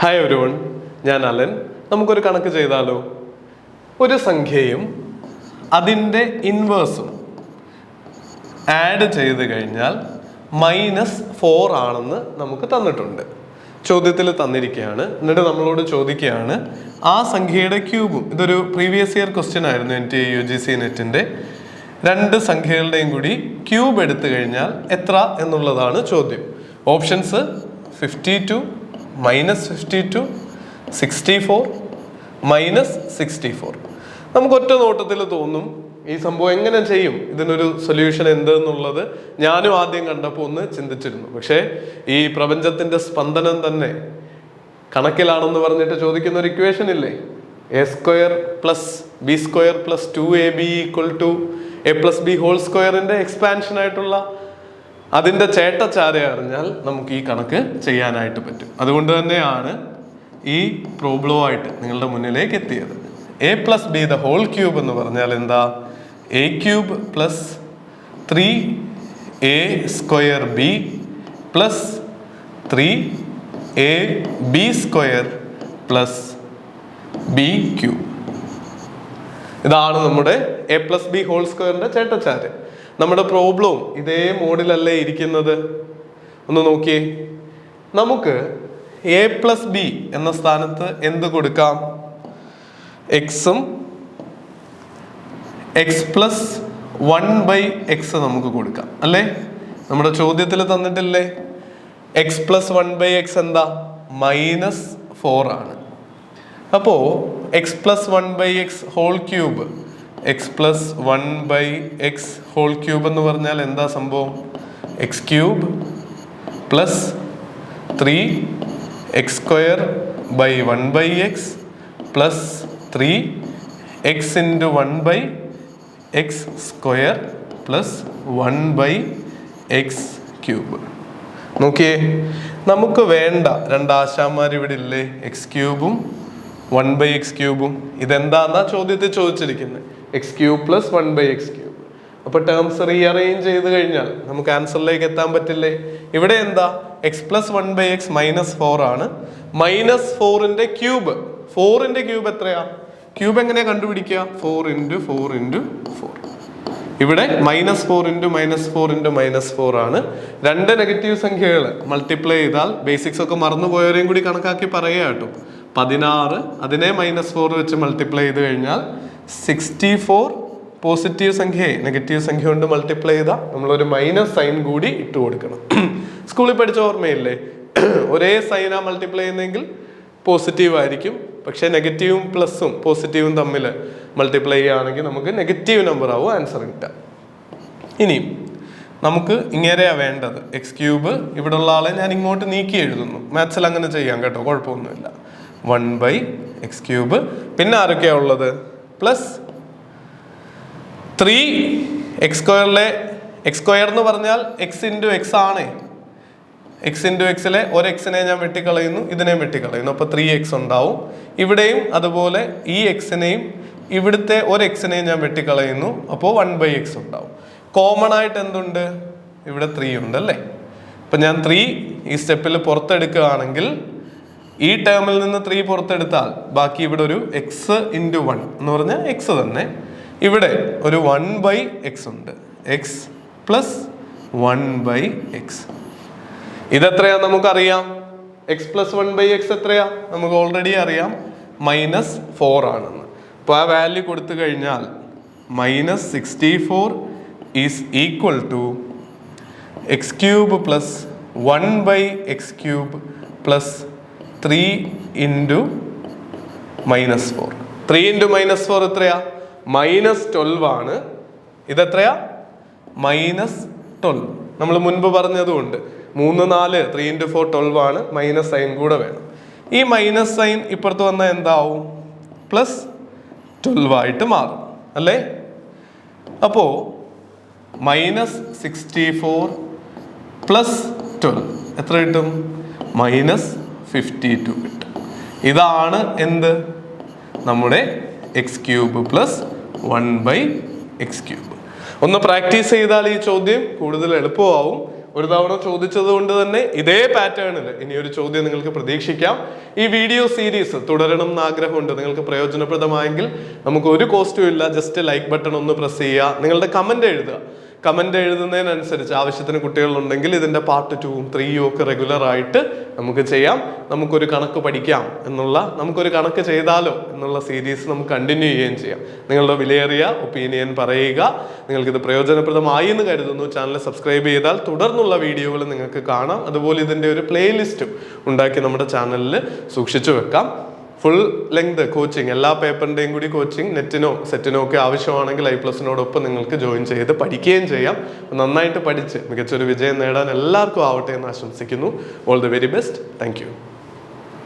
Hi everyone, ഞാൻ Allen. നമുക്കൊരു കണക്ക് ചെയ്താലോ? ഒരു സംഖ്യയും അതിൻ്റെ ആഡ് ചെയ്ത് കഴിഞ്ഞാൽ -4 ആണെന്ന് നമുക്ക് തന്നിട്ടുണ്ട്. ചോദ്യത്തിൽ തന്നിരിക്കുകയാണ്. എന്നിട്ട് നമ്മളോട് ചോദിക്കുകയാണ് ആ സംഖ്യയുടെ ക്യൂബും. ഇതൊരു പ്രീവിയസ് ഇയർ ക്വസ്റ്റ്യൻ ആയിരുന്നു NTA UGC നെറ്റിൻ്റെ. രണ്ട് സംഖ്യകളുടെയും കൂടി ക്യൂബ് എടുത്തു കഴിഞ്ഞാൽ എത്ര എന്നുള്ളതാണ് ചോദ്യം. ഓപ്ഷൻസ് 52, -52, 64, -64. നമുക്ക് ഒറ്റ നോട്ടത്തിൽ തോന്നും ഈ സംഭവം എങ്ങനെ ചെയ്യും, ഇതിനൊരു സൊല്യൂഷൻ എന്തെന്നുള്ളത്. ഞാനും ആദ്യം കണ്ടപ്പോൾ ഒന്ന് ചിന്തിച്ചിരുന്നു. പക്ഷേ ഈ പ്രപഞ്ചത്തിന്റെ സ്പന്ദനം തന്നെ കണക്കിലാണെന്ന് പറഞ്ഞിട്ട് ചോദിക്കുന്ന ഒരു ഇക്വേഷൻ ഇല്ലേ, A² + B² + 2AB = A+B² expansion ആയിട്ടുള്ള അതിൻ്റെ ചേട്ടച്ചാര അറിഞ്ഞാൽ നമുക്ക് ഈ കണക്ക് ചെയ്യാനായിട്ട് പറ്റും. അതുകൊണ്ട് തന്നെയാണ് ഈ പ്രോബ്ലമായിട്ട് നിങ്ങളുടെ മുന്നിലേക്ക് എത്തിയത്. A+B² എന്ന് പറഞ്ഞാൽ എന്താ? A³ + 3AB + 3AB² + B³ ഇതാണ് നമ്മുടെ A+B² ചേട്ടച്ചാര്. നമ്മുടെ പ്രോബ്ലവും ഇതേ മോഡിലല്ലേ ഇരിക്കുന്നത്. ഒന്ന് നോക്കിയേ. നമുക്ക് A+B എന്ന സ്ഥാനത്ത് എന്ത് കൊടുക്കാം? എക്സും x+1/x നമുക്ക് കൊടുക്കാം അല്ലേ? നമ്മുടെ ചോദ്യത്തിൽ തന്നിട്ടില്ലേ x+1/x എന്താ? -4 ആണ്. അപ്പോ x+1/x³ x+1/x³ എന്ന് പറഞ്ഞാൽ എന്താ സംഭവം? x³ + 3x²/1/x + 3x × 1/x² + 1/x³. നോക്കിയേ, നമുക്ക് വേണ്ട രണ്ടാശാന്മാർ ഇവിടെ ഇല്ലേ, x³ 1/x³. ഇതെന്താന്നാ ചോദ്യത്തിൽ ചോദിച്ചിരിക്കുന്നത്, x³ + 1/x³. അപ്പൊ ടേംസ് റീഅറേഞ്ച് ചെയ്ത് കഴിഞ്ഞാൽ നമുക്ക് ആൻസറിലേക്ക് എത്താൻ പറ്റില്ലേ? ഇവിടെ എന്താ? x+1/x -4 ആണ്. -4ന്റെ ക്യൂബ്, 4ന്റെ ക്യൂബ് എത്രയാ? ക്യൂബ് എങ്ങനെയാ കണ്ടുപിടിക്കുക? 4 × 4 × 4. ഇവിടെ -4 × -4 × -4 ആണ്. രണ്ട് നെഗറ്റീവ് സംഖ്യകൾ മൾട്ടിപ്ലൈ ചെയ്താൽ, ബേസിക്സ് ഒക്കെ മറന്നുപോയവരെയും കൂടി കണക്കാക്കി പറയുക കേട്ടോ, 16, അതിനെ -4 വെച്ച് മൾട്ടിപ്ലൈ ചെയ്ത് കഴിഞ്ഞാൽ 64. പോസിറ്റീവ് സംഖ്യയെ നെഗറ്റീവ് സംഖ്യ കൊണ്ട് മൾട്ടിപ്ലൈ ചെയ്താൽ നമ്മളൊരു മൈനസ് സൈൻ കൂടി ഇട്ട് കൊടുക്കണം. സ്കൂളിൽ പഠിച്ച ഓർമ്മയില്ലേ, ഒരേ സൈനാ മൾട്ടിപ്ലൈ ചെയ്യുന്നതെങ്കിൽ പോസിറ്റീവ് ആയിരിക്കും. പക്ഷെ നെഗറ്റീവും പ്ലസും പോസിറ്റീവും തമ്മിൽ മൾട്ടിപ്ലൈ ചെയ്യുകയാണെങ്കിൽ നമുക്ക് നെഗറ്റീവ് നമ്പർ ആവും ആൻസർ കിട്ടുക. ഇനി നമുക്ക് ഇങ്ങനെയാ വേണ്ടത്. x³ ഇവിടെ ഉള്ള ആളെ ഞാൻ ഇങ്ങോട്ട് നീക്കി എഴുതുന്നു. മാത്സിൽ അങ്ങനെ ചെയ്യാം കേട്ടോ, കുഴപ്പമൊന്നുമില്ല. 1/x³. പിന്നെ ആരൊക്കെയാ ഉള്ളത്? Plus 3x². x² എന്ന് പറഞ്ഞാൽ x × x ആണ്. x × x ഒരു എക്സിനെ ഞാൻ വെട്ടിക്കളയുന്നു, ഇതിനെയും വെട്ടിക്കളയുന്നു. അപ്പൊ 3x ഉണ്ടാവും. ഇവിടെയും അതുപോലെ ഈ എക്സിനെയും ഇവിടുത്തെ ഒരു എക്സിനെയും ഞാൻ വെട്ടിക്കളയുന്നു. അപ്പോൾ 1/x ഉണ്ടാവും. കോമൺ ആയിട്ട് എന്തുണ്ട്? ഇവിടെ 3 ഉണ്ട് അല്ലേ? അപ്പൊ ഞാൻ 3 ഈ സ്റ്റെപ്പിൽ പുറത്തെടുക്കുകയാണെങ്കിൽ, ഈ ടേമിൽ നിന്ന് 3 പുറത്തെടുത്താൽ ബാക്കി ഇവിടെ ഒരു x × 1 എന്ന് പറഞ്ഞാൽ x തന്നെ. ഇവിടെ ഒരു 1/x ഉണ്ട്. x + 1/x. ഇതെത്രയാ നമുക്കറിയാം? x+1/x എത്രയാ? നമുക്ക് ഓൾറെഡി അറിയാം, -4 ആണെന്ന്. അപ്പോൾ ആ വാല്യൂ കൊടുത്തു കഴിഞ്ഞാൽ -64 is equal to x³ + 1/x³ + 3 × -4. 3 × -4 എത്രയാ? -12 ആണ്. ഇതെത്രയാ? -12. നമ്മൾ മുൻപ് പറഞ്ഞതുകൊണ്ട് 3, 4, 3 × 4 12 ആണ്. മൈനസ് സൈൻ കൂടെ വേണം. ഈ മൈനസ് സൈൻ ഇപ്പുറത്ത് വന്നാൽ എന്താവും? +12 ആയിട്ട് മാറും അല്ലേ? അപ്പോ -64 + 12 എത്ര കിട്ടും? -52 കിട്ടും. ഇതാണ് എന്ത്? നമ്മുടെ x³ + 1/x³. ഒന്ന് പ്രാക്ടീസ് ചെയ്താൽ ഈ ചോദ്യം കൂടുതൽ എളുപ്പമാവും. ഒരു തവണ ചോദിച്ചത് കൊണ്ട് തന്നെ ഇതേ പാറ്റേണിൽ ഇനി ഒരു ചോദ്യം നിങ്ങൾക്ക് പ്രതീക്ഷിക്കാം. ഈ വീഡിയോ സീരീസ് തുടരണം എന്ന് ആഗ്രഹമുണ്ട്. നിങ്ങൾക്ക് പ്രയോജനപ്രദമായെങ്കിൽ നമുക്ക് ഒരു കോസ്റ്റും ഇല്ല, ജസ്റ്റ് ലൈക്ക് ബട്ടൺ ഒന്ന് പ്രസ് ചെയ്യുക, നിങ്ങളുടെ കമന്റ് എഴുതുക. കമന്റ് എഴുതുന്നതിനനുസരിച്ച് ആവശ്യത്തിന് കുട്ടികളുണ്ടെങ്കിൽ ഇതിന്റെ പാർട്ട് 2ഉം 3ഉം ഒക്കെ റെഗുലർ ആയിട്ട് നമുക്ക് ചെയ്യാം. നമുക്കൊരു കണക്ക് പഠിക്കാം എന്നുള്ള, നമുക്കൊരു കണക്ക് ചെയ്താലോ എന്നുള്ള സീരീസ് നമുക്ക് കണ്ടിന്യൂ ചെയ്യുകയും ചെയ്യാം. നിങ്ങളുടെ വിലയേറിയ ഒപ്പീനിയൻ പറയുക. നിങ്ങൾക്കിത് പ്രയോജനപ്രദമായി എന്ന് കരുതുന്നു. ചാനൽ സബ്സ്ക്രൈബ് ചെയ്താൽ തുടർന്നുള്ള വീഡിയോകൾ നിങ്ങൾക്ക് കാണാം. അതുപോലെ ഇതിന്റെ ഒരു പ്ലേലിസ്റ്റും ഉണ്ടാക്കി നമ്മുടെ ചാനലിൽ സൂക്ഷിച്ചു വെക്കാം. ഫുൾ ലെങ്ത് കോച്ചിങ്, എല്ലാ പേപ്പറിൻ്റെയും കൂടി കോച്ചിങ് നെറ്റിനോ സെറ്റിനോ ഒക്കെ ആവശ്യമാണെങ്കിൽ i+നോടൊപ്പം നിങ്ങൾക്ക് ജോയിൻ ചെയ്ത് പഠിക്കുകയും ചെയ്യാം. നന്നായിട്ട് പഠിച്ച് മികച്ചൊരു വിജയം നേടാൻ എല്ലാവർക്കും ആവട്ടെ എന്ന് ആശംസിക്കുന്നു. All the very best. Thank you.